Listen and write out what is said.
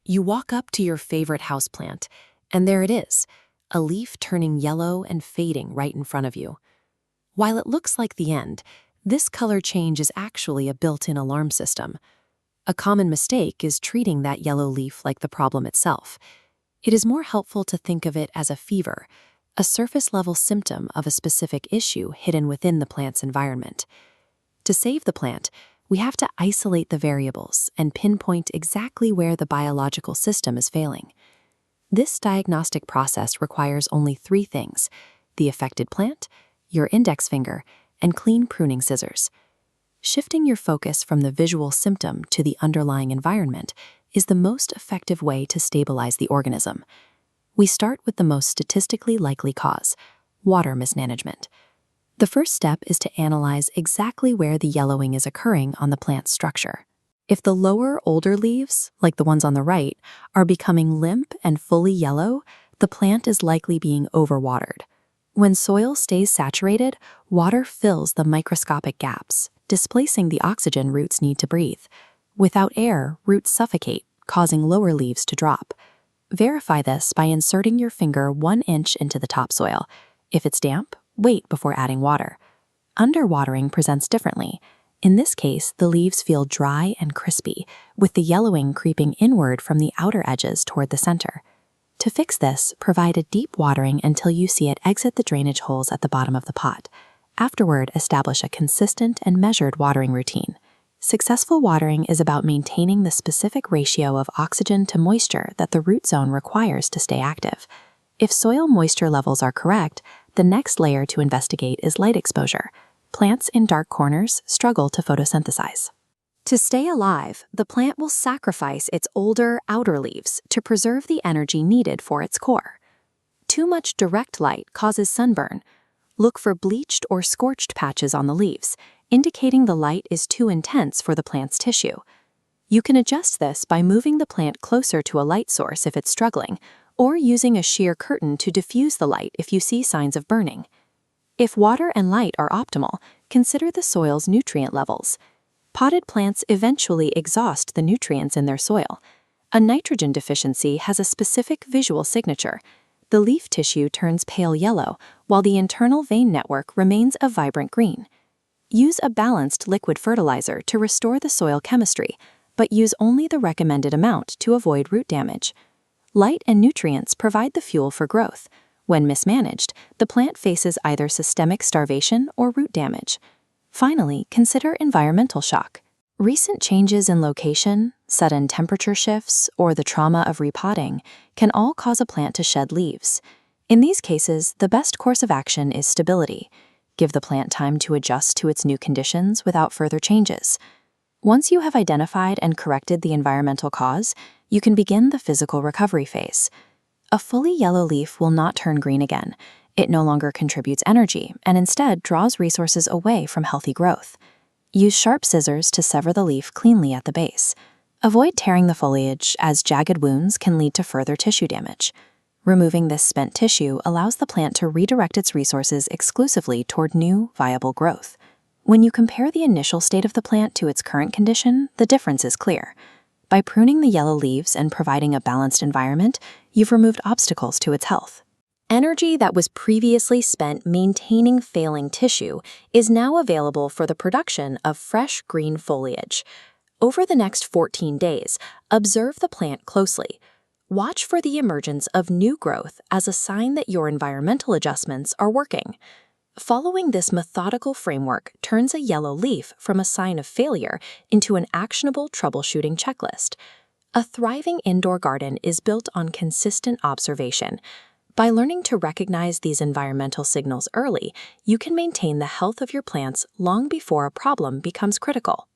You walk up to your favorite houseplant, and there it is, a leaf turning yellow and fading right in front of you. While it looks like the end, this color change is actually a built-in alarm system. A common mistake is treating that yellow leaf like the problem itself. It is more helpful to think of it as a fever, a surface-level symptom of a specific issue hidden within the plant's environment. To save the plant, we have to isolate the variables and pinpoint exactly where the biological system is failing. This diagnostic process requires only 3 things: the affected plant, your index finger, and clean pruning scissors. Shifting your focus from the visual symptom to the underlying environment is the most effective way to stabilize the organism. We start with the most statistically likely cause: water mismanagement. The first step is to analyze exactly where the yellowing is occurring on the plant's structure. If the lower, older leaves, like the ones on the right, are becoming limp and fully yellow, the plant is likely being overwatered. When soil stays saturated, water fills the microscopic gaps, displacing the oxygen roots need to breathe. Without air, roots suffocate, causing lower leaves to drop. Verify this by inserting your finger 1 inch into the topsoil. If it's damp, wait before adding water. Underwatering presents differently. In this case, the leaves feel dry and crispy, with the yellowing creeping inward from the outer edges toward the center. To fix this, provide a deep watering until you see it exit the drainage holes at the bottom of the pot. Afterward, establish a consistent and measured watering routine. Successful watering is about maintaining the specific ratio of oxygen to moisture that the root zone requires to stay active. If soil moisture levels are correct, the next layer to investigate is light exposure. Plants in dark corners struggle to photosynthesize. To stay alive, the plant will sacrifice its older, outer leaves to preserve the energy needed for its core. Too much direct light causes sunburn. Look for bleached or scorched patches on the leaves, indicating the light is too intense for the plant's tissue. You can adjust this by moving the plant closer to a light source if it's struggling, or using a sheer curtain to diffuse the light if you see signs of burning. If water and light are optimal, consider the soil's nutrient levels. Potted plants eventually exhaust the nutrients in their soil. A nitrogen deficiency has a specific visual signature. The leaf tissue turns pale yellow, while the internal vein network remains a vibrant green. Use a balanced liquid fertilizer to restore the soil chemistry, but use only the recommended amount to avoid root damage. Light and nutrients provide the fuel for growth. When mismanaged, the plant faces either systemic starvation or root damage. Finally, consider environmental shock. Recent changes in location, sudden temperature shifts, or the trauma of repotting can all cause a plant to shed leaves. In these cases, the best course of action is stability. Give the plant time to adjust to its new conditions without further changes. Once you have identified and corrected the environmental cause, you can begin the physical recovery phase. A fully yellow leaf will not turn green again. It no longer contributes energy and instead draws resources away from healthy growth. Use sharp scissors to sever the leaf cleanly at the base. Avoid tearing the foliage, as jagged wounds can lead to further tissue damage. Removing this spent tissue allows the plant to redirect its resources exclusively toward new, viable growth. When you compare the initial state of the plant to its current condition, the difference is clear. By pruning the yellow leaves and providing a balanced environment, you've removed obstacles to its health. Energy that was previously spent maintaining failing tissue is now available for the production of fresh green foliage. Over the next 14 days, observe the plant closely. Watch for the emergence of new growth as a sign that your environmental adjustments are working. Following this methodical framework turns a yellow leaf from a sign of failure into an actionable troubleshooting checklist. A thriving indoor garden is built on consistent observation. By learning to recognize these environmental signals early, you can maintain the health of your plants long before a problem becomes critical.